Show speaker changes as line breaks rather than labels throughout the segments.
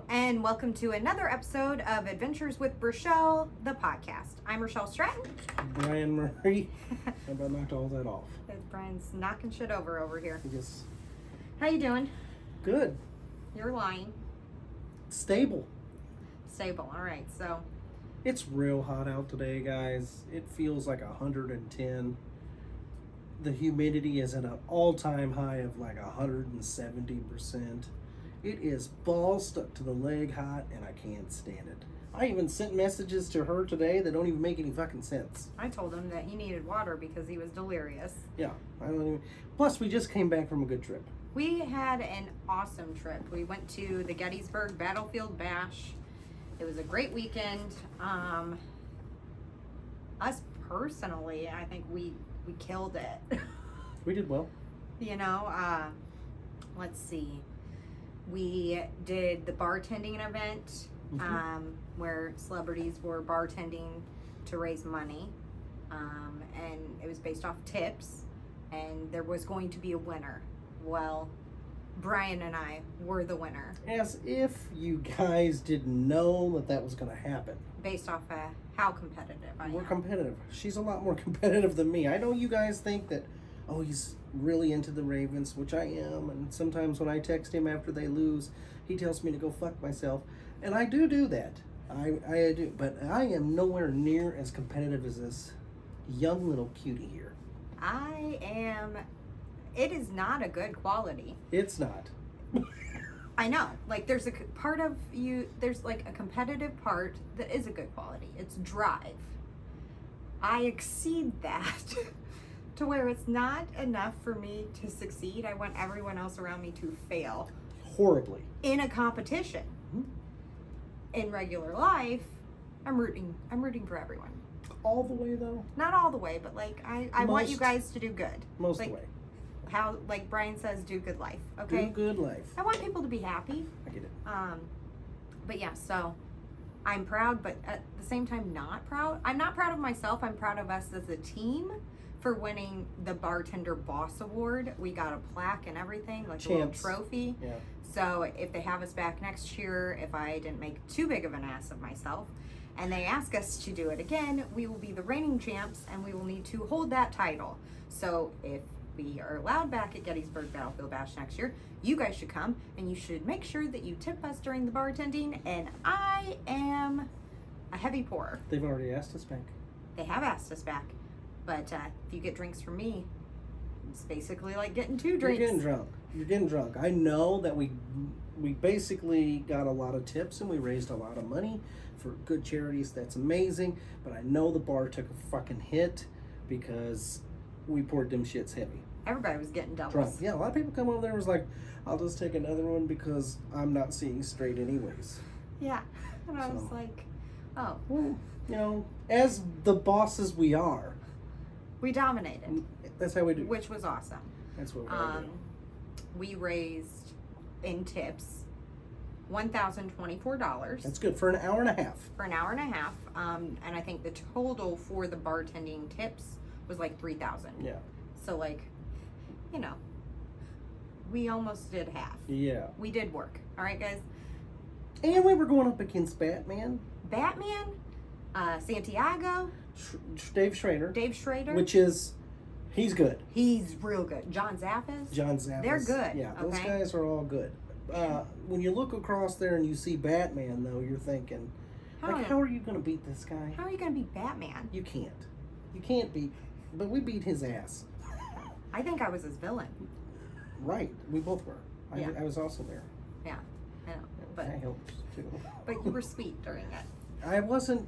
and welcome to another episode of Adventures with Rochelle, the podcast. I'm Rochelle Stratton.
Brian Murray. I about knocked all that off.
Brian's knocking shit over here.
Just
How you doing?
good.
You're lying.
Stable.
Stable. All right. So
It's real hot out today, guys. It feels like 110. The humidity is at an all-time high of like 170%. It is balls stuck to the leg hot, and I can't stand it. I even sent messages to her today that don't even make any fucking sense.
I told him that he needed water because he was delirious.
Yeah, I don't even. Plus, we just came back from a good trip.
We had an awesome trip. We went to the Gettysburg Battlefield Bash. It was a great weekend. Us personally, I think we killed it.
We did well.
You know, let's see. We did the bartending event where celebrities were bartending to raise money. And it was based off tips. And there was going to be a winner. Well, Brian and I were the winner.
As if you guys didn't know that that was going to happen.
Based off of how competitive I am.
We're competitive. She's a lot more competitive than me. I know you guys think that, oh, he's really into the Ravens, which I am. And sometimes when I text him after they lose, he tells me to go fuck myself. And I do that. I do. But I am nowhere near as competitive as this young little cutie here.
I am. It is not a good quality.
It's not.
I know. Like, there's a part of you, there's like a competitive part that is a good quality. It's drive. I exceed that to where it's not enough for me to succeed. I want everyone else around me to fail.
Horribly.
In a competition.
Mm-hmm.
In regular life, I'm rooting for everyone.
All the way, though?
Not all the way, but like, I want you guys to do good.
Most
like,
of the way.
How, like Brian says, do good life, okay?
Do good life.
I want people to be happy.
I get it.
But yeah, so I'm proud, but at the same time, not proud. I'm not proud of myself. I'm proud of us as a team for winning the Bartender Boss Award. We got a plaque and everything, like a little trophy.
Yeah.
So if they have us back next year, if I didn't make too big of an ass of myself, and they ask us to do it again, we will be the reigning champs, and we will need to hold that title. So if we are allowed back at Gettysburg Battlefield Bash next year, you guys should come, and you should make sure that you tip us during the bartending, and I am a heavy pourer.
They've already asked us back.
They have asked us back, but if you get drinks from me, it's basically like getting 2 drinks.
You're getting drunk. I know that we basically got a lot of tips, and we raised a lot of money for good charities. That's amazing, but I know the bar took a fucking hit because we poured them shits heavy.
Everybody was getting doubles.
Drunk. Yeah, a lot of people come over there and was like, I'll just take another one because I'm not seeing straight anyways.
Yeah. And I was like, oh.
Well, you know, as the bosses we are.
We dominated.
That's how we do.
Which was awesome.
That's what we're doing.
We raised, in tips, $1,024.
That's good for an hour and a half.
For an hour and a half. And I think the total for the bartending tips was like $3,000.
Yeah.
So, like, you know, we almost did half.
Yeah.
We did work. All right, guys?
And we were going up against Batman.
Santiago.
Dave Schrader. Which is, he's good.
He's real good. John Zappis. They're good.
Yeah,
okay?
those guys are all good. When you look across there and you see Batman, though, you're thinking, how are you going to beat this guy?
How are you going to beat Batman?
You can't. You can't beat, but we beat his ass.
I think I was his villain.
Right. We both were.
Yeah.
I was also there.
Yeah, I know. But
I helped, too.
But you were sweet during it.
I wasn't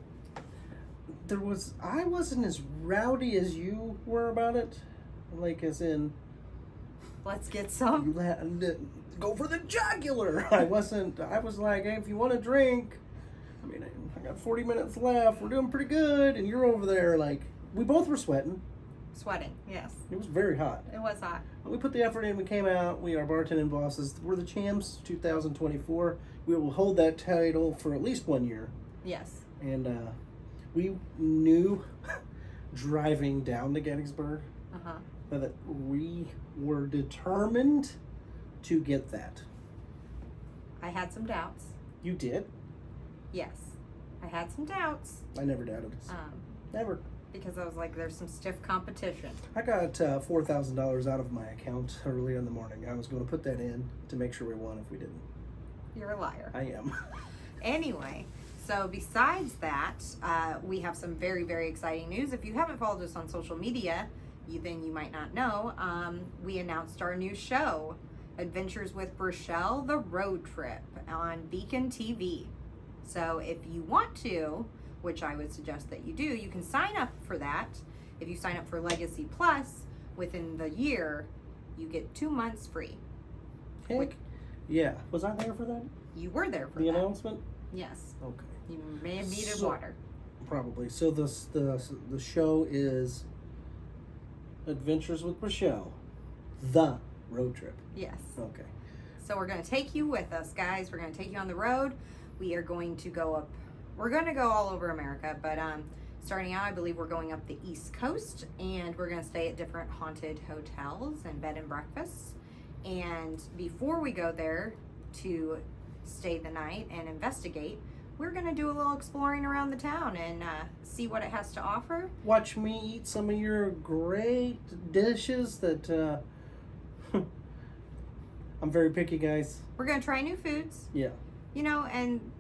as rowdy as you were about it. Like, as in,
let's get some.
Go for the jugular. I was like, hey, if you want a drink, I mean, I got 40 minutes left. We're doing pretty good. And you're over there, like, we both were sweating.
Sweating, yes.
It was very hot.
It was hot.
We put the effort in. We came out. We are bartending bosses. We're the champs 2024. We will hold that title for at least 1 year.
Yes.
And we knew driving down to Gettysburg that we were determined to get that.
I had some doubts.
You did?
Yes. I had some doubts.
I never doubted us. Never.
Because I was like, there's some stiff competition.
I got $4,000 out of my account early in the morning. I was going to put that in to make sure we won if we didn't.
You're a liar.
I am.
Anyway, so besides that, we have some very, very exciting news. If you haven't followed us on social media, then you might not know. We announced our new show, Adventures with Rochelle, The Road Trip, on Beacon TV. So if you want to, which I would suggest that you do, you can sign up for that. If you sign up for Legacy Plus, within the year, you get 2 months free.
Heck, yeah. Was I there for that?
You were there for
the
that.
announcement?
Yes.
Okay.
You may have needed water.
Probably. So the show is Adventures with Rochelle, The Road Trip.
Yes.
Okay.
So we're going to take you with us, guys. We're going to take you on the road. We are going to go up. We're going to go all over America, but starting out, I believe we're going up the East Coast, and we're going to stay at different haunted hotels and bed and breakfasts. And before we go there to stay the night and investigate, we're going to do a little exploring around the town and see what it has to offer.
Watch me eat some of your great dishes that I'm very picky, guys.
We're going to try new foods.
Yeah.
You know, and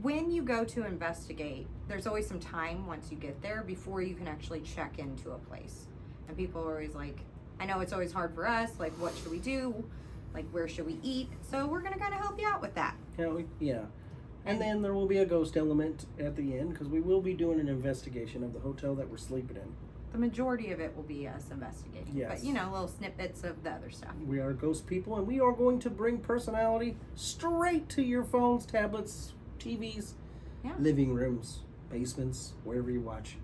when you go to investigate, there's always some time once you get there before you can actually check into a place. And people are always like, I know it's always hard for us, like, what should we do? Like, where should we eat? So we're going to kind of help you out with that.
Yeah. And then there will be a ghost element at the end because we will be doing an investigation of the hotel that we're sleeping in.
The majority of it will be us investigating.
Yes.
But, you know, little snippets of the other stuff.
We are ghost people, and we are going to bring personality straight to your phones, tablets, TVs, living rooms, basements, wherever you watch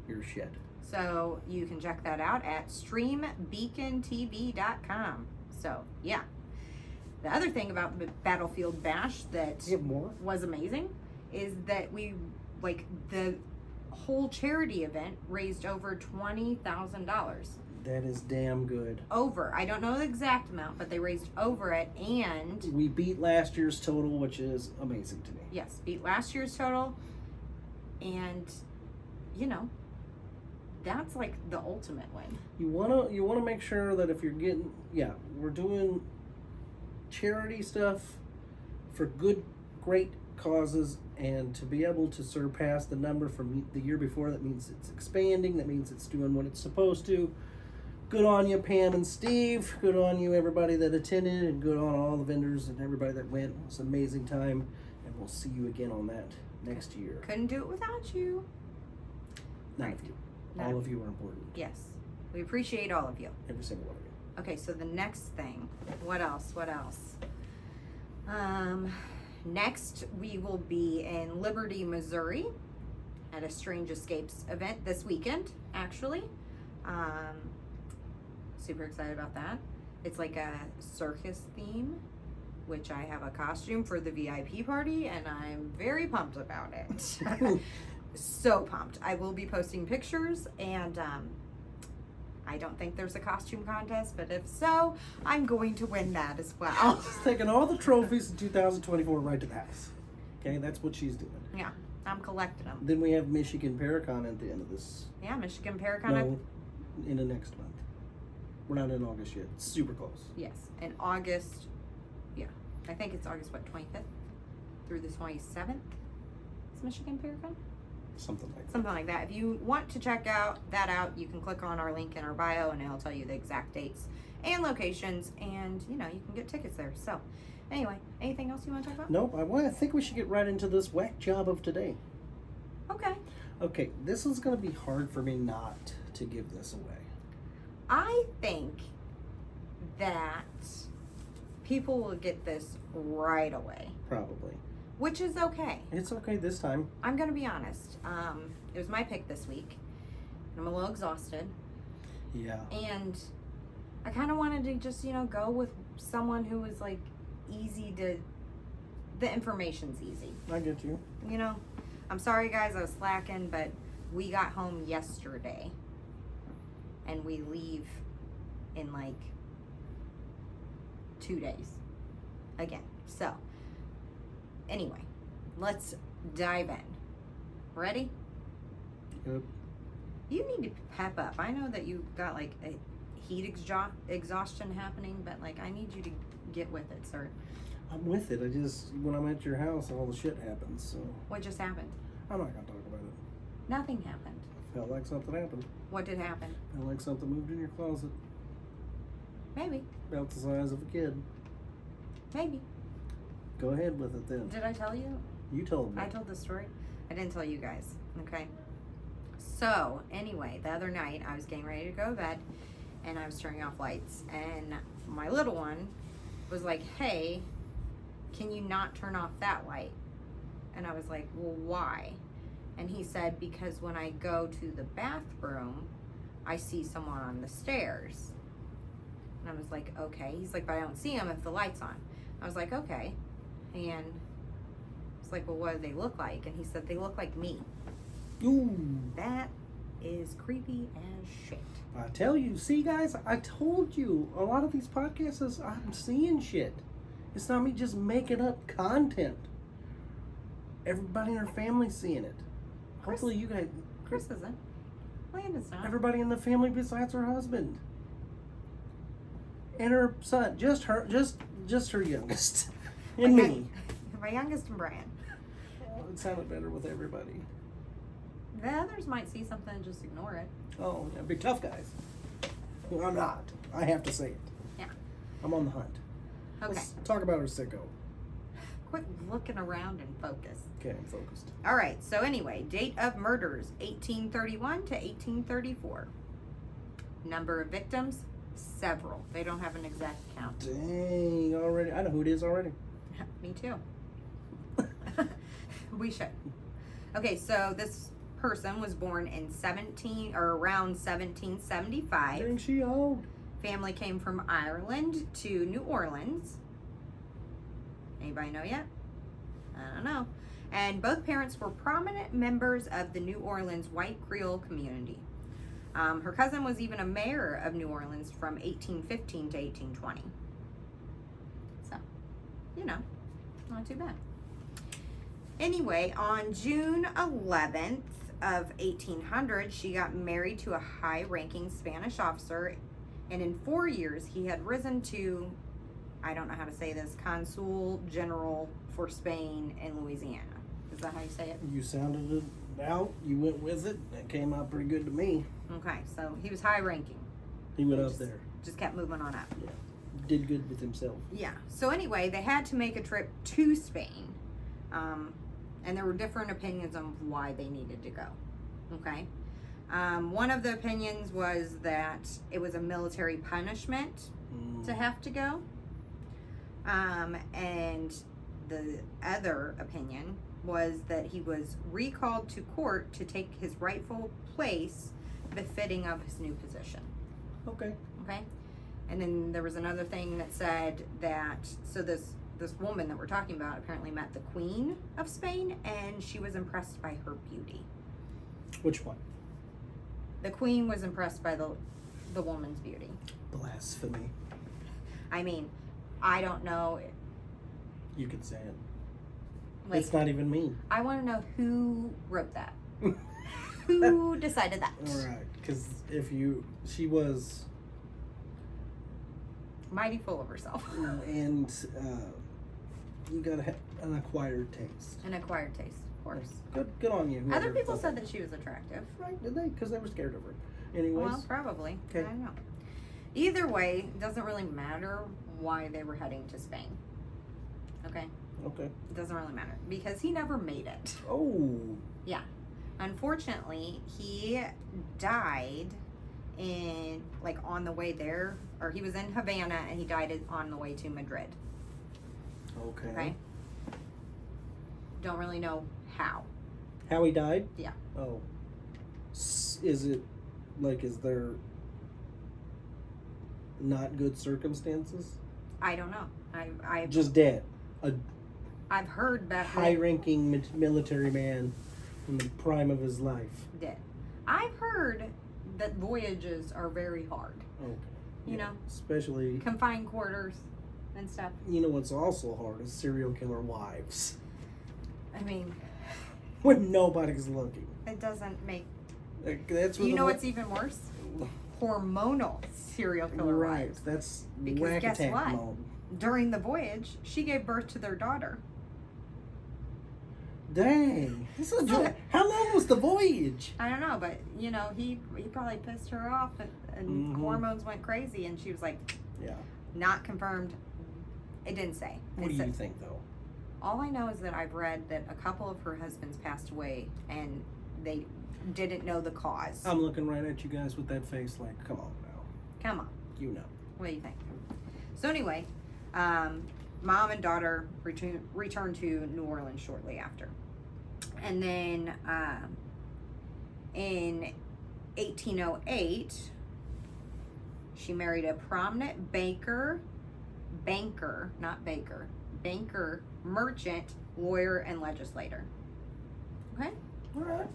your shit.
So you can check that out at streambeacontv.com. So, yeah. The other thing about the Battlefield Bash that was amazing is that we, like, the whole charity event raised over $20,000.
That is damn good.
Over. I don't know the exact amount, but they raised over it, and
we beat last year's total, which is amazing to me.
Yes, beat last year's total, and, you know, that's like the ultimate win.
You wanna make sure that if you're getting, we're doing charity stuff for good, great causes, and to be able to surpass the number from the year before, that means it's expanding, that means it's doing what it's supposed to. Good on you, Pam and Steve. Good on you, everybody that attended, and good on all the vendors and everybody that went. It was an amazing time, and we'll see you again on that next year.
Couldn't do it without you.
None of you. All of you are important.
Yes. We appreciate all of you.
Every single one of you.
Okay, so the next thing. What else? Next, we will be in Liberty, Missouri at a Strange Escapes event this weekend, actually. Super excited about that. It's like a circus theme, which I have a costume for the VIP party, and I'm very pumped about it. So pumped. I will be posting pictures, and I don't think there's a costume contest, but if so, I'm going to win that as well.
She's taking all the trophies in 2024 right to the house. Okay, that's what she's doing.
Yeah, I'm collecting them.
Then we have Michigan Paracon at the end of this.
Yeah, Michigan Paracon.
No, in the next month. We're not in August yet. It's super close.
Yes, in August. Yeah, I think it's August, 25th through the 27th. Is Michigan Paracon?
Something like that.
Something like that. If you want to check that out, you can click on our link in our bio, and it'll tell you the exact dates and locations, and, you know, you can get tickets there. So, anyway, anything else you want to talk about?
Nope. I think we should get right into this whack job of today.
Okay.
Okay, this is going to be hard for me not to give this away.
I think that people will get this right away.
Probably.
Which is okay.
It's okay this time.
I'm going to be honest. It was my pick this week. I'm a little exhausted.
Yeah.
And I kind of wanted to just, you know, go with someone who was, like, the information's easy.
I get you.
You know, I'm sorry, guys, I was slacking, but we got home yesterday. And we leave in, like, 2 days. Again. So, anyway, let's dive in. Ready?
Yep.
You need to pep up. I know that you got like a heat exhaustion happening, but like I need you to get with it, sir.
I'm with it. When I'm at your house, all the shit happens. So
What just happened?
I'm not gonna talk about it.
Nothing happened.
Felt like something happened.
What did happen?
Felt like something moved in your closet.
Maybe.
About the size of a kid.
Maybe.
Go ahead with it then.
Did I tell you?
You told me.
I told the story. I didn't tell you guys. Okay. So, anyway, the other night I was getting ready to go to bed and I was turning off lights. And my little one was like, hey, can you not turn off that light? And I was like, well, why? And he said, because when I go to the bathroom, I see someone on the stairs. And I was like, okay. He's like, but I don't see him if the light's on. I was like, okay. And it's like, well, what do they look like? And he said, they look like me.
Ooh.
That is creepy as shit.
I tell you, see guys, I told you, a lot of these podcasts, I'm seeing shit. It's not me just making up content. Everybody in our family's seeing it. Hopefully you guys...
Chris isn't. Landon's not.
Everybody in the family besides her husband. And her son. Just her youngest. And me.
My youngest and Brian.
Oh, it sounded better with everybody.
The others might see something and just ignore it.
Oh, yeah, big tough guys. Well, I'm not. I have to say it.
Yeah.
I'm on the hunt.
Okay.
Let's talk about her sicko.
Quit looking around and focus.
Okay, I'm focused.
All right. So anyway, date of murders, 1831 to 1834. Number of victims, several. They don't have an exact count.
Dang, already. I know who it is already.
Me too. We should. Okay, so this person was born in around 1775.
Dang, she old.
Family came from Ireland to New Orleans. Anybody know yet? I don't know. And both parents were prominent members of the New Orleans white Creole community. Her cousin was even a mayor of New Orleans from 1815 to 1820. So, not too bad. Anyway, on June 11th of 1800, she got married to a high-ranking Spanish officer, and in 4 years, he had risen to, I don't know how to say this, Consul General for Spain and Louisiana. Is that how you say it?
You sounded it out. You went with it. That came out pretty good to me.
Okay, so he was high-ranking.
He went up there.
Just kept moving on up.
Yeah. Did good with himself.
Yeah. So anyway, they had to make a trip to Spain. And there were different opinions on why they needed to go. Okay. One of the opinions was that it was a military punishment to have to go. And the other opinion was that he was recalled to court to take his rightful place befitting of his new position.
Okay.
Okay. And then there was another thing that said that, so this woman that we're talking about apparently met the Queen of Spain, and she was impressed by her beauty.
Which one?
The Queen was impressed by the woman's beauty.
Blasphemy.
I mean, I don't know.
You could say it.
Like,
it's not even me.
I want to know who wrote that. Who decided that?
All right, because she was
mighty full of herself.
And you gotta have an acquired taste.
An acquired taste, of course.
Good on you.
Other people said that she was attractive.
Right, did they? Because they were scared of her. Anyways.
Well, probably.
Okay.
I don't know. Either way, it doesn't really matter why they were heading to Spain. Okay?
Okay.
It doesn't really matter. Because he never made it.
Oh.
Yeah. Unfortunately, he died on the way there, or he was in Havana and he died on the way to Madrid.
Okay.
Okay? Don't really know how.
How he died?
Yeah.
Oh. Is there not good circumstances?
I don't know. I
Just dead.
I've heard that
High-ranking military man in the prime of his life.
Dead. I've heard that voyages are very hard.
Okay.
You know?
Especially...
Confined quarters and stuff.
You know what's also hard is serial killer wives.
I mean,
when nobody's looking.
it doesn't make.
That's
You know what's even worse? Hormonal serial killer
right.
wives.
That's
Because
whack
guess
attack
what?
mode.
During the voyage, she gave birth to their daughter.
Dang. How long was the voyage?
I don't know, but you know, he probably pissed her off, and hormones went crazy, and she was like,
Yeah.
not confirmed. It didn't say.
What do you think, though?
All I know is that I've read that a couple of her husbands passed away, and they didn't know the cause.
I'm looking right at you guys with that face like, come on now.
Come on.
You know.
What do you think? So anyway, mom and daughter returned to New Orleans shortly after. And then in 1808, she married a prominent banker, merchant, lawyer, and legislator. Okay?
All right.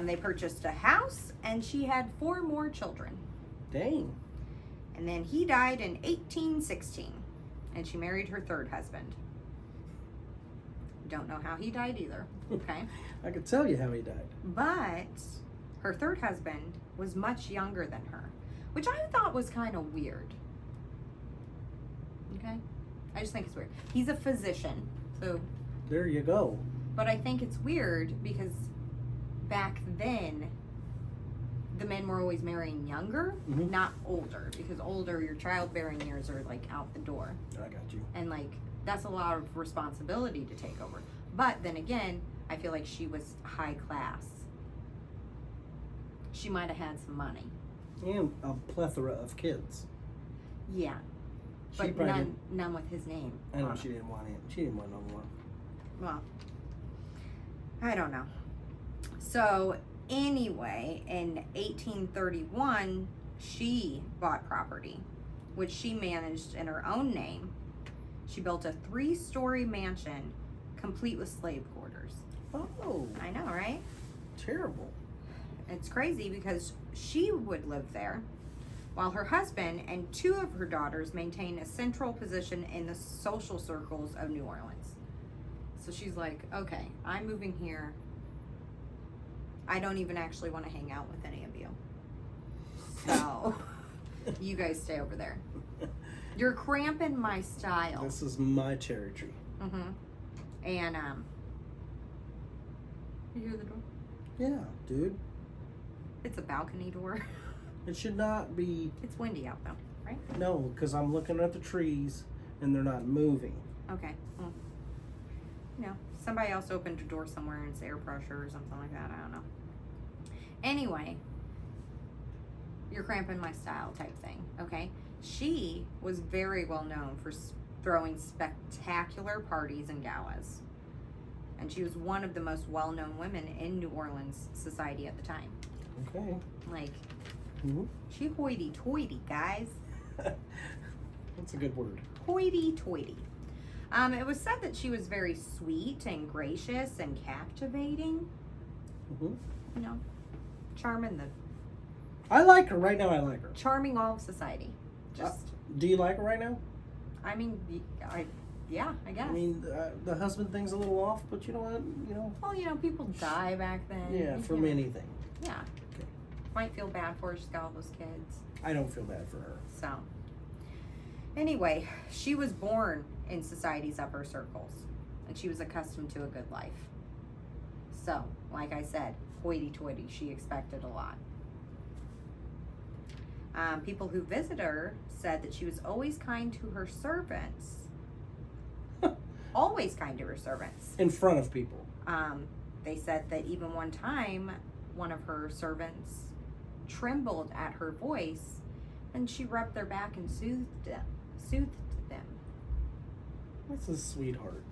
They purchased a house, and she had 4 more children.
Dang.
And then he died in 1816, and she married her 3rd husband. Don't know how he died either, okay?
I could tell you how he died.
But her 3rd husband was much younger than her, which I thought was kind of weird. Okay? I just think it's weird. He's a physician, so...
There you go.
But I think it's weird because back then, the men were always marrying younger, not older. Because older, your childbearing years are like out the door.
I got you.
And like, that's a lot of responsibility to take over. But then again, I feel like she was high class. She might have had some money.
And a plethora of kids.
Yeah.
She
But
probably
none with his name.
I know
on
she
them.
didn't want it. She didn't want no more.
Well, I don't know. So anyway, in 1831, she bought property, which she managed in her own name. She built a 3-story mansion, complete with slave quarters.
Oh.
I know, right?
Terrible.
It's crazy because she would live there, while her husband and 2 of her daughters maintained a central position in the social circles of New Orleans. So she's like, okay, I'm moving here. I don't even actually want to hang out with any of you. So, you guys stay over there. You're cramping my style.
This is my territory.
And, you hear the door?
Yeah, dude.
It's a balcony door.
It should not be.
It's windy out though, right?
No, because I'm looking at the trees and they're not moving.
Okay. Well, somebody else opened a door somewhere and it's air pressure or something like that. I don't know. Anyway, you're cramping my style type thing, okay? She was very well known for throwing spectacular parties and galas. And she was one of the most well-known women in New Orleans society at the time.
Okay.
Like, she hoity-toity, guys.
That's a good word.
Hoity-toity. It was said that she was very sweet and gracious and captivating. You know, charming
I like her right now. I like her.
charming all of society. Just,
do you like her right now?
I mean, yeah, I guess.
I mean, the husband thing's a little off, but you know what? You know.
Well, people die back then.
Yeah, from anything.
Yeah.
Okay.
Might feel bad for her. She's got all those kids.
I don't feel bad for her.
So, anyway, she was born in society's upper circles, and she was accustomed to a good life. So, like I said, hoity-toity, she expected a lot. People who visit her said that she was always kind to her servants. Always kind to her servants.
In front of people.
They said that even one time, one of her servants trembled at her voice, and she rubbed their back and soothed them.
That's a sweetheart.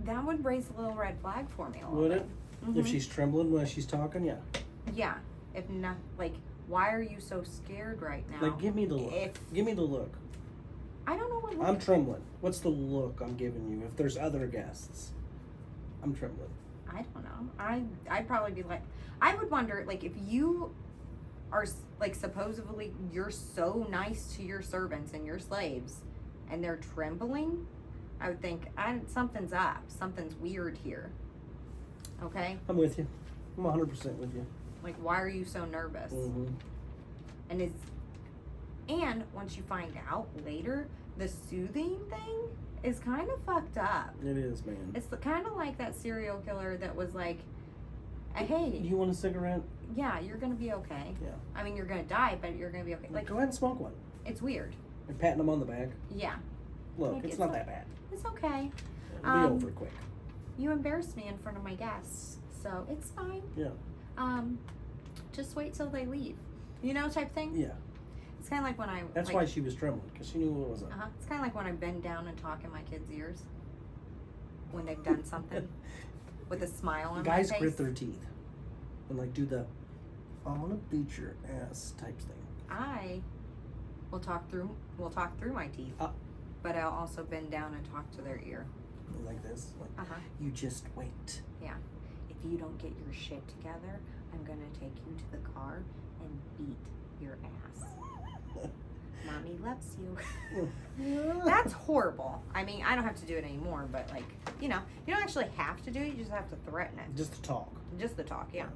That would raise a little red flag for me a little
Would
bit.
it? If she's trembling when she's talking, yeah.
Yeah. If not, like, why are you so scared right now?
Like, give me the look. Give me the look.
I don't know what look.
I'm trembling. What's the look I'm giving you? If there's other guests, I'm trembling.
I don't know. I'd probably be like, I would wonder, like, if you are, like, supposedly you're so nice to your servants and your slaves, and they're trembling, I would think something's up. Something's weird here. Okay?
I'm with you. I'm 100% with you.
Like, why are you so nervous?
Mm-hmm.
And once you find out later, the soothing thing is kind of fucked up.
It is, man.
It's kind of like that serial killer that was like, hey,
Do you want a cigarette?
yeah, you're gonna be okay.
Yeah.
I mean, you're gonna die, but you're gonna be okay. Like,
go ahead and smoke one.
it's weird.
And patting them on the back.
Yeah,
Look,
Like,
it's
it's
not
like-
that bad.
it's okay.
It'll be over quick.
You embarrassed me in front of my guests, so it's fine.
Yeah.
Just wait till they leave. You know, type thing.
Yeah.
It's kind of like when I.
That's why she was trembling, because she knew what was up.
It's kind of like when I bend down and talk in my kids' ears when they've done something with a smile on
Guys
my face.
grit their teeth and like do the "I'm gonna beat your ass" type thing.
I will talk through. We'll talk through my teeth, but I'll also bend down and talk to their ear.
Like this. Like,
Uh-huh.
you just wait.
Yeah. If you don't get your shit together, I'm gonna take you to the car and beat your ass. Mommy loves you. That's horrible. I mean, I don't have to do it anymore, but like, you know, you don't actually have to do it. You just have to threaten it.
Just to talk.
Just the talk, yeah.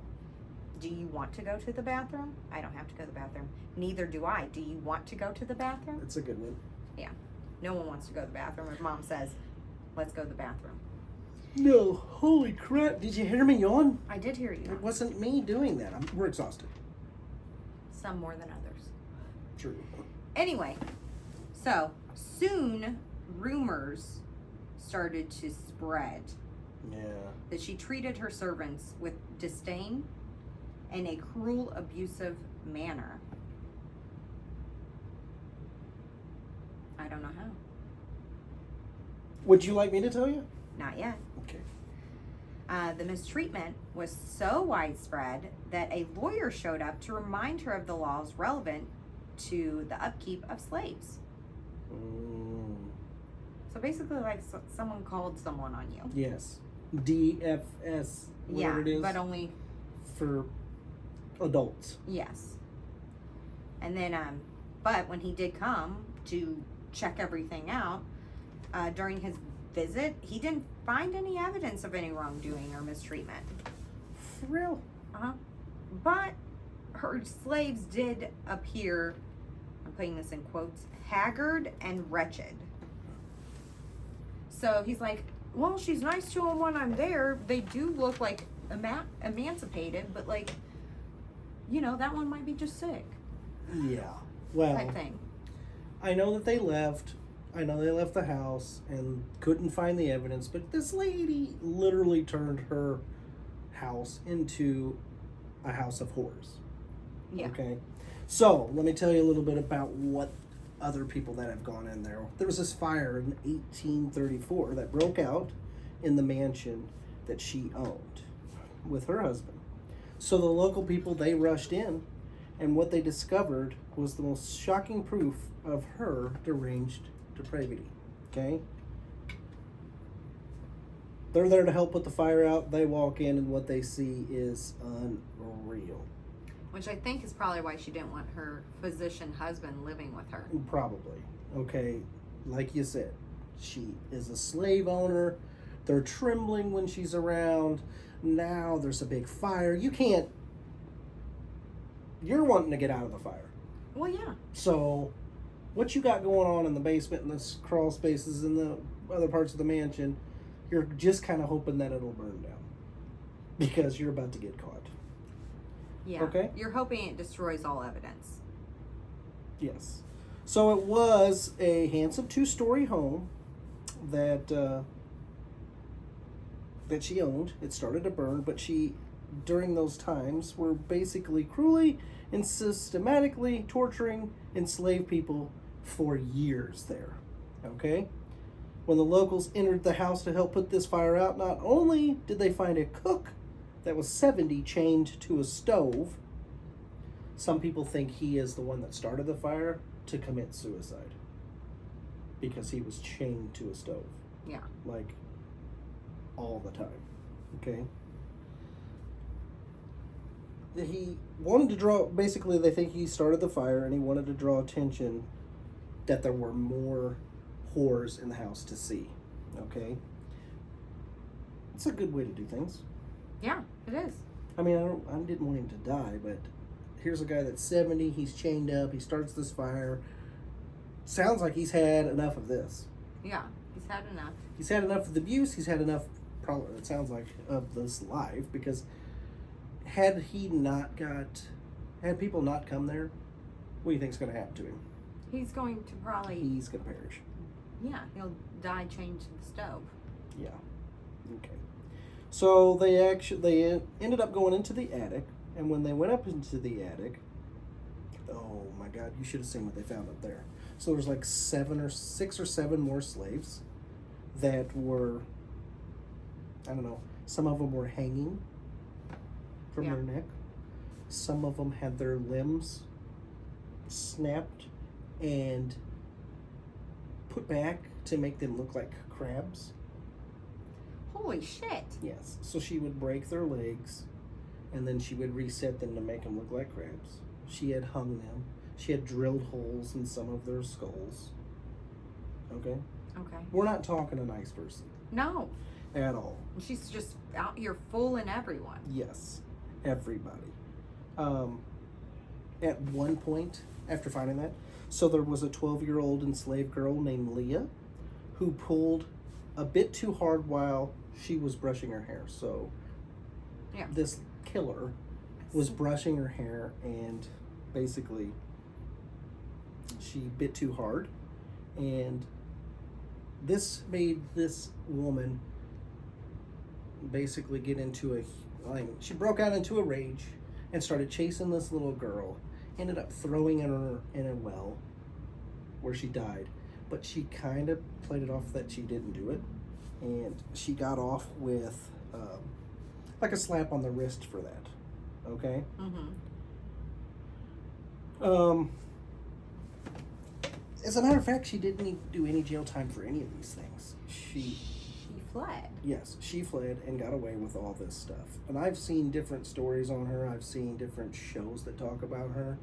Do you want to go to the bathroom? I don't have to go to the bathroom. Neither do I. Do you want to go to the bathroom?
It's a good one.
Yeah. No one wants to go to the bathroom if mom says, let's go to the bathroom.
No, holy crap. Did you hear me yawn?
I did hear you.
It wasn't me doing that. We're exhausted.
Some more than others.
True.
Anyway, so soon rumors started to spread
Yeah.
that she treated her servants with disdain and a cruel, abusive manner. I don't know how.
Would you like me to tell you?
Not yet.
Okay.
The mistreatment was so widespread that a lawyer showed up to remind her of the laws relevant to the upkeep of slaves. So basically, like someone called someone on you.
Yes. DFS. Whatever it is.
But only
for adults.
yes. And then, but when he did come to check everything out during his visit, he didn't find any evidence of any wrongdoing or mistreatment.
For real?
But her slaves did appear, I'm putting this in quotes, haggard and wretched. So he's like, well, she's nice to them when I'm there. They do look like emancipated, but like, you know, that one might be just sick.
Yeah. Well,
Type thing.
I know that they left. I know they left the house and couldn't find the evidence, but this lady literally turned her house into a house of horrors.
Yeah.
Okay. So let me tell you a little bit about what other people that have gone in there. There was this fire in 1834 that broke out in the mansion that she owned with her husband. So the local people, they rushed in, and what they discovered was the most shocking proof of her deranged depravity. Okay? They're there to help put the fire out. They walk in, and what they see is unreal.
Which I think is probably why she didn't want her physician husband living with her.
Probably. Okay, like you said, she is a slave owner. They're trembling when she's around. Now there's a big fire. You're wanting to get out of the fire.
Well, yeah.
So, what you got going on in the basement and the crawl spaces and the other parts of the mansion, you're just kind of hoping that it'll burn down. Because you're about to get caught.
Yeah.
Okay.
You're hoping it destroys all evidence.
Yes. So it was a handsome 2-story home that she owned. It started to burn, but she, during those times, were basically cruelly and systematically torturing enslaved people for years there. Okay? When the locals entered the house to help put this fire out, not only did they find a cook that was 70 chained to a stove. Some people think he is the one that started the fire to commit suicide because he was chained to a stove.
Yeah.
Like all the time. Okay? He wanted to draw, basically they think he started the fire and he wanted to draw attention that there were more whores in the house to see. Okay? It's a good way to do things.
Yeah, it is.
I mean, I didn't want him to die, but here's a guy that's 70, he's chained up, he starts this fire. Sounds like he's had enough of this.
Yeah, he's had enough.
He's had enough of the abuse, he's had enough, probably, it sounds like, of this life, because had people not come there, what do you think's going to happen to him?
He's going to probably...
He's going to perish.
Yeah, he'll die chained to the stove.
Yeah. Okay. So they ended up going into the attic, and when they went up into the attic, oh my God, you should have seen what they found up there. So there's like 6 or 7 more slaves that were, I don't know, some of them were hanging from their neck. Some of them had their limbs snapped and put back to make them look like crabs.
Holy shit.
Yes. So she would break their legs and then she would reset them to make them look like crabs. She had hung them. She had drilled holes in some of their skulls. Okay?
Okay.
We're not talking a nice person.
No.
At all.
She's just out here fooling everyone.
Yes. Everybody. At one point, after finding that, so there was a 12-year-old enslaved girl named Leah who pulled a bit too hard while she was brushing her hair. So this killer was brushing her hair and basically she bit too hard, and this made this woman basically get into she broke out into a rage and started chasing this little girl, ended up throwing her in a well where she died, but she kind of played it off that she didn't do it, and she got off with like a slap on the wrist for that. Okay. As a matter of fact, she didn't do any jail time for any of these things. She
fled.
Yes, she fled and got away with all this stuff. And I've seen different stories on her. I've seen different shows that talk about her.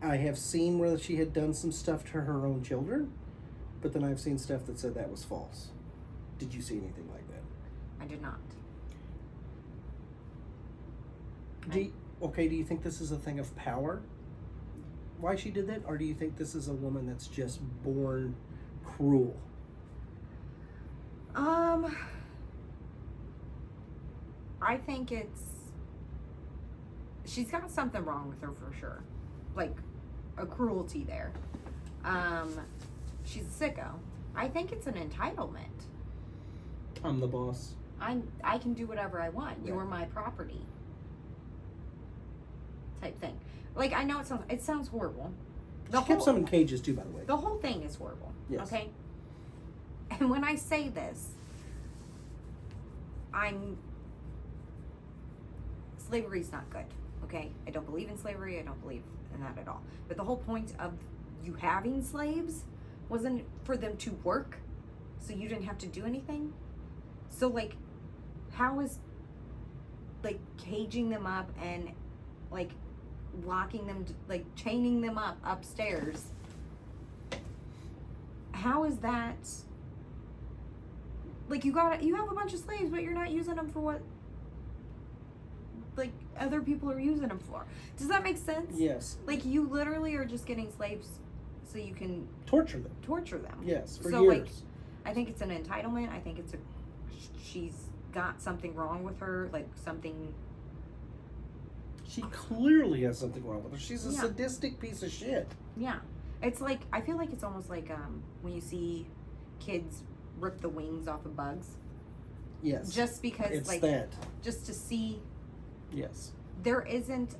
I have seen where she had done some stuff to her own children, but then I've seen stuff that said that was false. Did you see anything like that?
I did not.
Do you think this is a thing of power? Why she did that? Or do you think this is a woman that's just born cruel?
I think she's got something wrong with her for sure. Like a cruelty there. She's a sicko. I think it's an entitlement.
I'm the boss.
I can do whatever I want.
Yeah.
You're my property. Type thing. Like, I know it sounds horrible.
She kept some in cages too, by the way.
The whole thing is horrible.
Yes.
Okay? And when I say this, slavery's not good. Okay? I don't believe in slavery. I don't believe in that at all. But the whole point of you having slaves wasn't for them to work, so you didn't have to do anything. So, like, how is, like, caging them up and, like, locking them, like, chaining them up upstairs, how is that, like, you have a bunch of slaves, but you're not using them for what, like, other people are using them for? Does that make sense?
Yes.
Like, you literally are just getting slaves so you can
torture them. Yes, for years.
Like, I think it's an entitlement. I think she's got something wrong with her, like something.
She clearly has something wrong with her. She's a sadistic piece of shit.
Yeah. It's like, I feel like it's almost like when you see kids rip the wings off of bugs.
Yes.
Just because,
it's
like,
that.
just to see.
Yes.
There isn't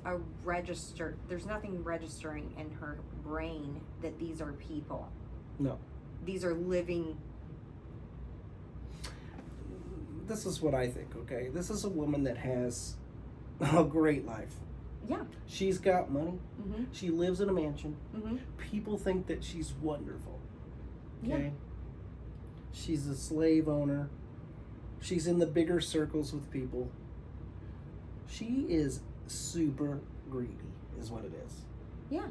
there's nothing registering in her brain that these are people.
No.
These are living.
This is what I think, okay? This is a woman that has a great life.
Yeah.
She's got money.
Mm-hmm.
She lives in a mansion.
Mm-hmm.
People think that she's wonderful. Okay?
Yeah.
She's a slave owner. She's in the bigger circles with people. She is super greedy, is what it is.
Yeah.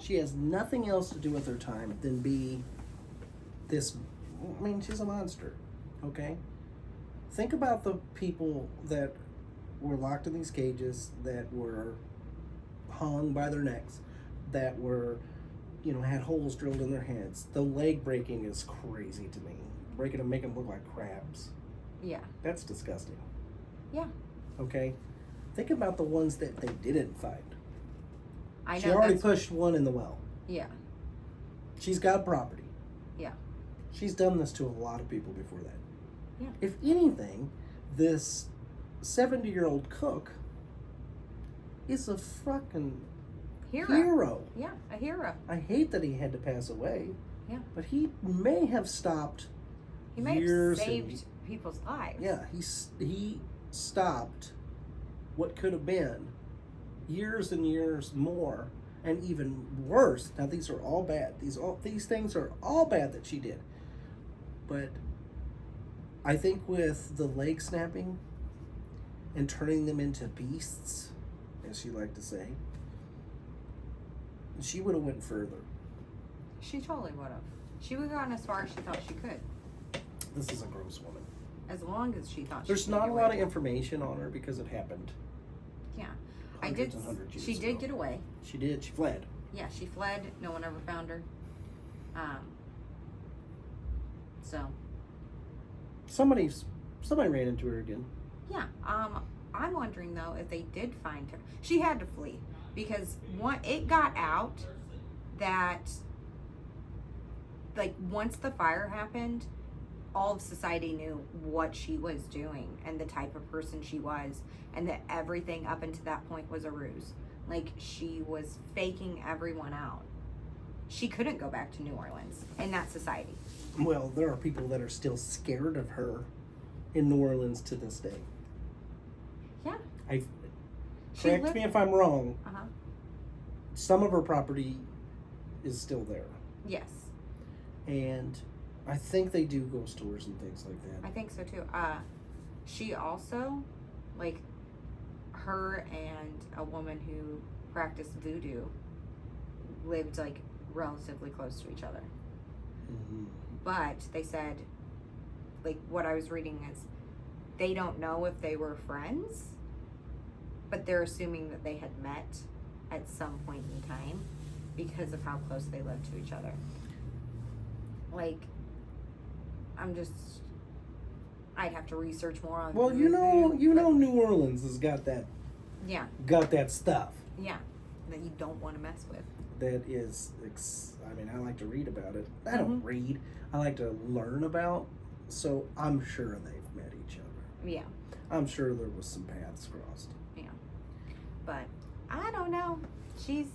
She has nothing else to do with her time than be this I mean, she's a monster. Okay? Think about the people that were locked in these cages, that were hung by their necks, that were, had holes drilled in their heads. The leg breaking is crazy to me. Breaking them, make them look like crabs.
Yeah.
That's disgusting.
Yeah.
Okay? Think about the ones that they didn't find.
I know.
She already pushed one in the well.
Yeah.
She's got property.
Yeah.
She's done this to a lot of people before that.
Yeah.
If anything, this 70-year-old cook is a fucking hero.
Yeah, a hero.
I hate that he had to pass away.
Yeah.
But he may have stopped.
He may
years
have saved people's lives.
Yeah, he stopped what could have been years and years more, and even worse. Now these are all bad. These things are all bad that she did. But I think with the leg snapping and turning them into beasts, as she liked to say, she would have went further.
She totally would have. She would have gone as far as she thought she could.
This is a gross woman.
As long as she thought
There's
she could.
not a lot of information on her because it happened.
Yeah.
Hundreds and hundreds of
She
years
did
ago.
get away.
She did. She fled.
Yeah, she fled. No one ever found her. So.
Somebody ran into her again.
Yeah. I'm wondering though if they did find her. She had to flee because it got out that like once the fire happened, all of society knew what she was doing and the type of person she was, and that everything up until that point was a ruse. Like she was faking everyone out. She couldn't go back to New Orleans in that society.
Well, there are people that are still scared of her in New Orleans to this day.
Yeah.
Correct me if I'm wrong.
Uh-huh.
Some of her property is still there.
Yes.
And I think they do ghost tours and things like that.
I think so too. She also, like, her and a woman who practiced voodoo lived like relatively close to each other.
Mm-hmm.
But they said, like, what I was reading is they don't know if they were friends, but they're assuming that they had met at some point in time because of how close they lived to each other. Like, I'd have to research more on.
Well, New Orleans has got that.
Yeah.
Got that stuff.
Yeah, that you don't want to mess with.
That is, I like to read about it. I don't read. I like to learn about. So I'm sure they've met each other.
Yeah.
I'm sure there was some paths crossed.
Yeah. But I don't know. She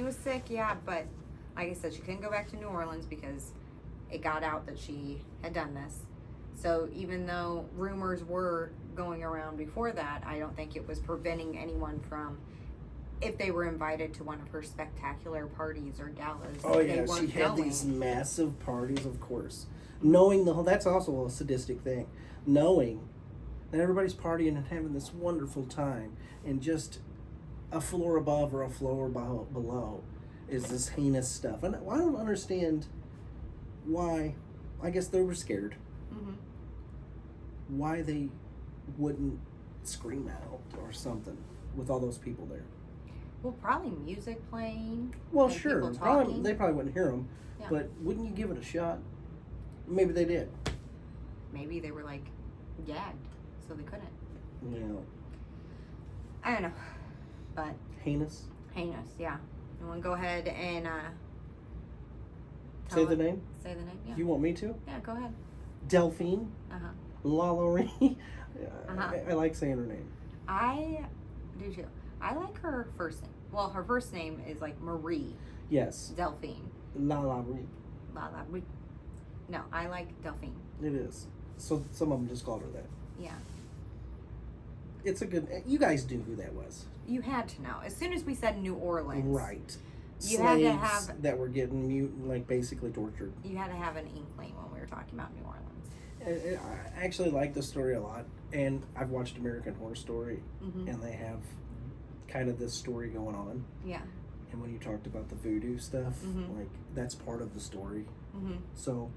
was sick, yeah, but like I said, she couldn't go back to New Orleans because it got out that she had done this. So even though rumors were going around before that, I don't think it was preventing anyone from, if they were invited to one of her spectacular parties or galas.
Oh yeah,
they weren't
she had
going.
these massive parties, of course. Knowing that's also a sadistic thing. Knowing that everybody's partying and having this wonderful time, and just a floor above or a floor below is this heinous stuff. And I don't understand why. I guess they were scared.
Mm-hmm.
Why they wouldn't scream out or something with all those people there.
Well, probably music playing.
Well,
and
sure.
people talking.
They probably wouldn't hear them.
Yeah.
But wouldn't you give it a shot? Maybe they did.
Maybe they were like gagged, so they couldn't.
Yeah.
I don't know, but
Heinous.
yeah. You want to go ahead and
Say the name.
Say the name. Yeah.
You want me to?
Yeah, go ahead.
Delphine. Lalaurie. I like saying her name.
I do too. I like her first name. Well, her first name is like Marie.
Yes.
Delphine.
Lalaurie.
No, I like Delphine.
It is. So some of them just called her that.
Yeah.
It's a good. You guys knew who that was.
You had to know. As soon as we said New Orleans.
Right.
You
Slaves
had to have
that were getting basically tortured.
You had to have an inkling when we were talking about New Orleans.
I actually like the story a lot, and I've watched American Horror Story, and they have kind of this story going on.
Yeah.
And when you talked about the voodoo stuff, like that's part of the story. So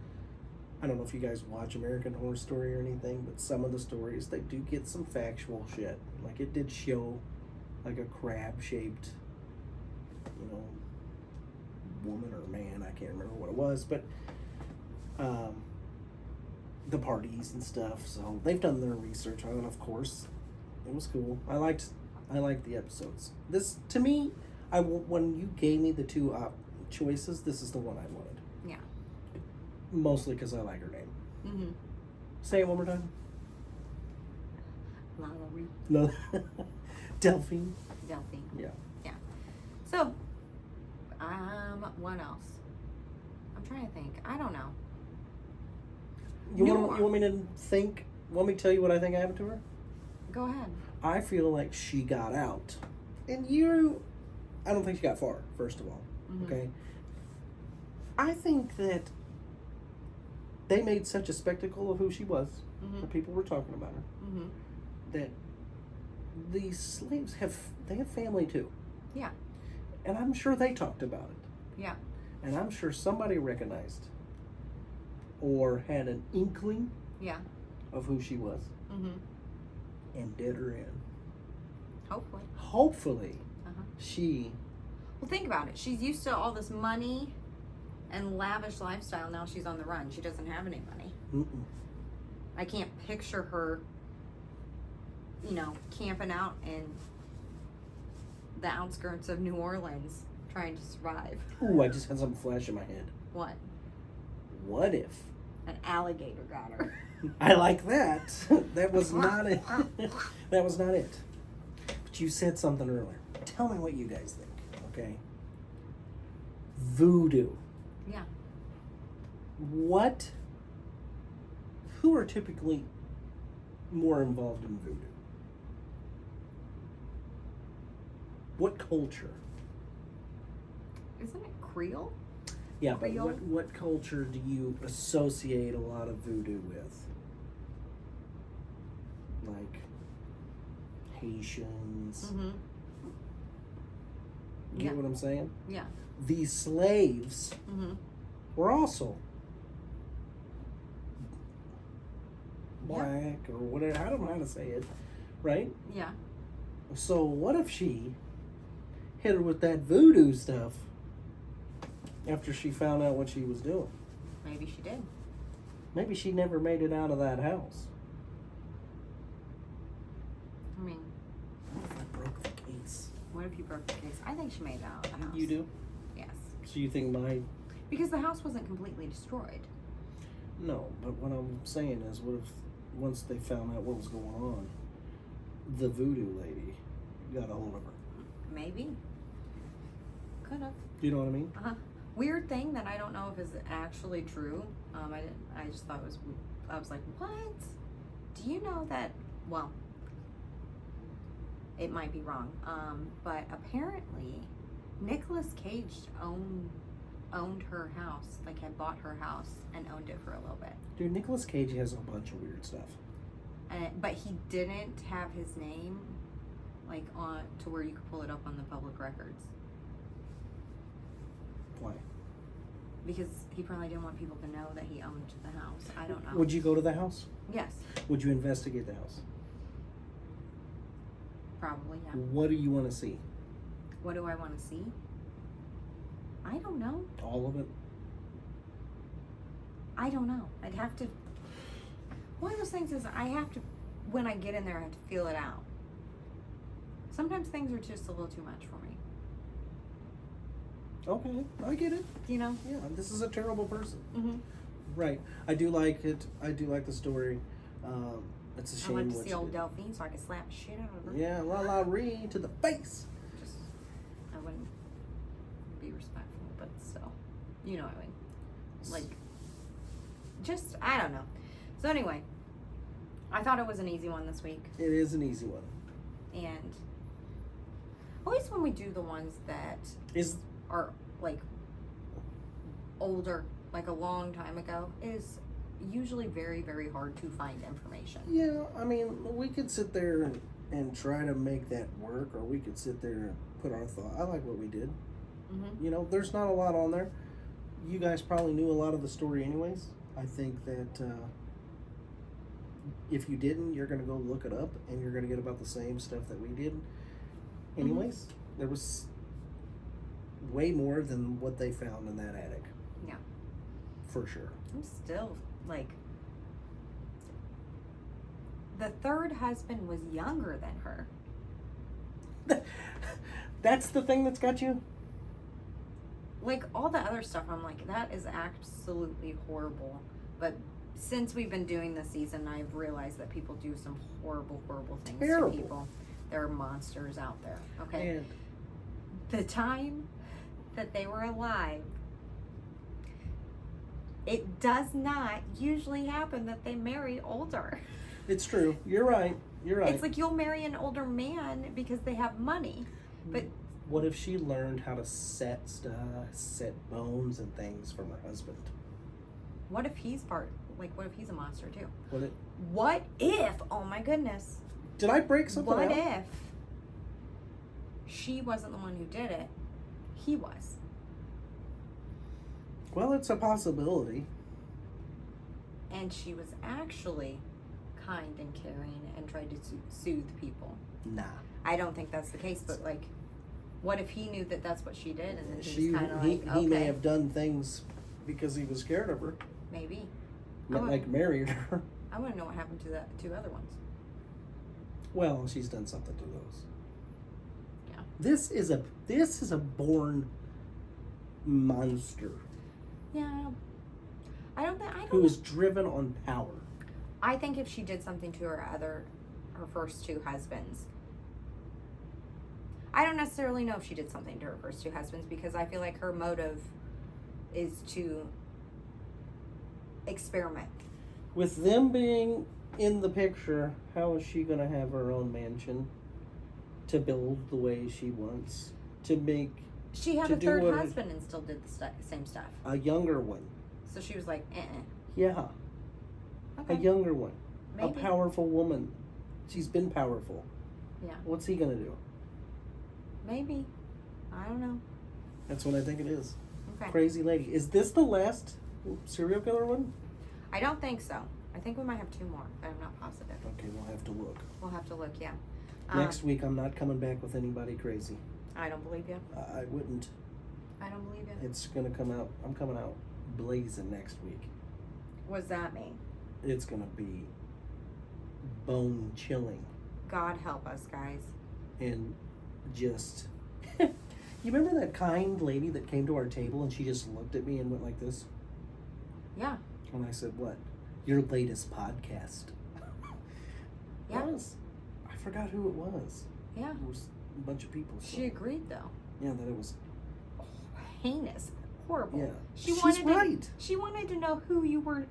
I don't know if you guys watch American Horror Story or anything, but some of the stories, they do get some factual shit. Like, it did show, like, a crab-shaped, you know, woman or man, I can't remember what it was, but the parties and stuff. So they've done their research on it, of course. It was cool. I liked the episodes. This, to me, when you gave me the two choices, this is the one I wanted.
Yeah.
Mostly because I like her name.
Mm-hmm.
Say it one more time.
Lowry.
No. Delphine.
Delphine.
Yeah.
Yeah. So, what else? I'm trying to think. I don't know.
You want me to think? Want me to tell you what I think happened to her?
Go ahead.
I feel like she got out. And I don't think she got far, first of all.
Mm-hmm.
Okay? I think that they made such a spectacle of who she was,
Mm-hmm.
the people were talking about her,
Mm-hmm.
that these slaves have family too.
Yeah.
And I'm sure they talked about it.
Yeah.
And I'm sure somebody recognized or had an inkling
Yeah.
of who she was
Mm-hmm.
and did her in.
Hopefully.
Hopefully,
Uh-huh.
she...
Well, think about it. She's used to all this money and lavish lifestyle. Now she's on the run. She doesn't have any money.
Mm-mm.
I can't picture her, camping out in the outskirts of New Orleans trying to survive.
Ooh, I just had something flash in my head.
What?
What if...
An alligator got her.
I like that. That was not it. That was not it. But you said something earlier. Tell me what you guys think, okay? Voodoo.
Yeah.
Who are typically more involved in voodoo? What culture?
Isn't it Creole?
Yeah, but
Creole?
what culture do you associate a lot of voodoo with? Like Haitians.
Mm-hmm.
You get what I'm saying?
Yeah.
These slaves
Mm-hmm.
were also black or whatever. I don't know how to say it, right?
Yeah.
So what if she hit her with that voodoo stuff after she found out what she was doing?
Maybe she did.
Maybe she never made it out of that house.
I mean,
What if I broke the case?
what if you broke the case? I think she made it out of the house.
You do?
Yes.
So you think
Because the house wasn't completely destroyed.
No, but what I'm saying is, what if once they found out what was going on, the voodoo lady got a hold of her?
Maybe. Could have.
You know what I mean?
Uh-huh. Weird thing that I don't know if is actually true. I just thought it was. I was like, what? Do you know that? Well, it might be wrong. But apparently, Nicolas Cage owned her house. Like, had bought her house and owned it for a little bit.
Dude, Nicolas Cage has a bunch of weird stuff.
But he didn't have his name, like, on to where you could pull it up on the public records.
Why?
Because he probably didn't want people to know that he owned the house. I don't know.
Would you go to the house?
Yes,
Would you investigate the house?
probably, yeah.
What do you want to see?
What do I want to see? I don't know.
All of it?
I don't know. I'd have to. One of those things is I have to, when I get in there, I have to feel it out. Sometimes things are just a little too much for me.
Okay, I get it.
You know?
Yeah, this is a terrible person.
Mm-hmm.
Right. I do like it. I do like the story. It's a
I'd
shame
like to
what
see
she
old
did.
Delphine so I can slap the shit out of her.
Yeah, la Ree to the face.
Just, I wouldn't be respectful, but still. You know what I mean. Like, just, I don't know. So anyway, I thought it was an easy one this week.
It is an easy one.
And always when we do the ones that are like older, like a long time ago, is usually very, very hard to find information.
Yeah, I mean, we could sit there and try to make that work, or we could sit there and put our thought. I like what we did.
Mm-hmm.
You know, there's not a lot on there. You guys probably knew a lot of the story anyways. I think that if you didn't, you're going to go look it up and you're going to get about the same stuff that we did. Anyways, there was way more than what they found in that attic.
Yeah.
For sure.
I'm still, like, the third husband was younger than her.
That's the thing that's got you?
Like, all the other stuff, I'm like, that is absolutely horrible. But since we've been doing this season, I've realized that people do some horrible, horrible things
Terrible.
to people. There are monsters out there, okay?
And
The time that they were alive, it does not usually happen that they marry older.
it's true. You're right. You're right.
It's like you'll marry an older man because they have money. But
what if she learned how to set bones and things from her husband?
what if he's what if he's a monster too?
What
if, oh my goodness,
did I break something
what
out?
if she wasn't the one who did it? He was.
Well, it's a possibility.
And she was actually kind and caring and tried to soothe people.
Nah.
I don't think that's the case, but like, what if he knew that that's what she did, and then
He
he's kind of like, okay,
may have done things because he was scared of her.
maybe.
Not like married her.
I want to know what happened to that two other ones.
Well, she's done something to those.
Yeah.
This is a born monster
Yeah. I don't
who is driven on power.
I think if she did something to her first two husbands, I don't necessarily know if she did something to her first two husbands, because I feel like her motive is to experiment.
With them being in the picture, how is she going to have her own mansion to build the way she wants? To make
She had
to
a
do
third
what-
husband and still did the same stuff.
a younger one?
So she was like,
Yeah,
okay,
a younger one.
maybe.
A powerful woman. She's been powerful.
Yeah.
What's he going to do?
Maybe. I don't know.
That's what I think it is.
Okay.
Crazy lady. Is this the last serial killer one?
I don't think so. I think we might have two more, but I'm not positive.
Okay, we'll have to look.
We'll have to look, yeah.
Next week, I'm not coming back with anybody crazy.
I don't believe you.
I wouldn't.
I don't believe you.
It's going to come out. I'm coming out blazing next week.
What does that mean?
It's going to be bone chilling.
God help us, guys.
And just. You remember that kind lady that came to our table and she just looked at me and went like this?
Yeah.
And I said, "What? Your latest podcast?"
Yeah.
I forgot who it was.
Yeah.
It was a bunch of people. So.
She agreed, though.
Yeah, that it was.
Heinous. Horrible.
Yeah.
She's
right.
She wanted to know who you were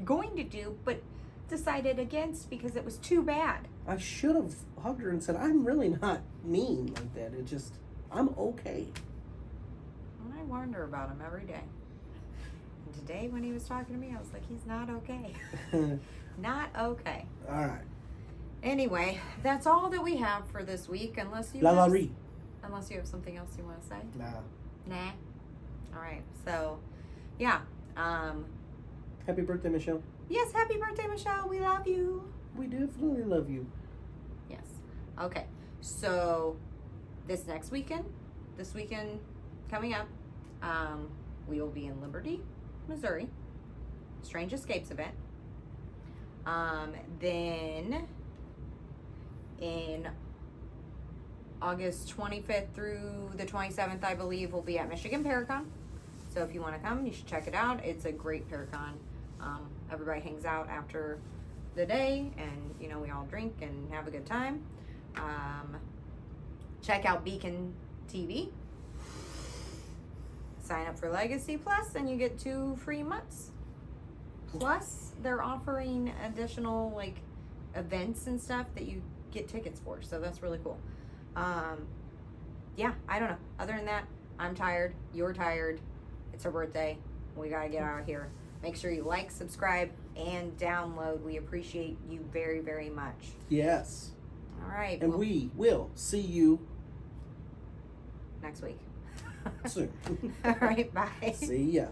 going to do, but decided against because it was too bad.
I should have hugged her and said, "I'm really not mean like that. It just, I'm okay."
And I warned her about him every day. And today when he was talking to me, I was like, he's not okay. Not okay.
All right.
Anyway, that's all that we have for this week, unless you unless you have something else you want to say. Nah. All right. So, yeah.
Happy birthday, Michelle.
Yes, happy birthday, Michelle. We love you.
We definitely love you.
Yes. Okay. So, this weekend coming up, we will be in Liberty, Missouri. Strange Escapes event. Then in August 25th through the 27th, I believe, we'll be at Michigan Paracon. So if you want to come, you should check it out. It's a great Paracon. Everybody hangs out after the day, and we all drink and have a good time. Check out Beacon TV. Sign up for Legacy Plus, and you get 2 free months. Plus, they're offering additional events and stuff that you get tickets for. So that's really cool. Yeah, I don't know. Other than that, I'm tired. You're tired. It's her birthday. We gotta get out of here. Make sure you like, subscribe, and download. We appreciate you very, very much.
Yes.
All right.
And we will see you
next week.
soon.
All right. Bye.
See ya.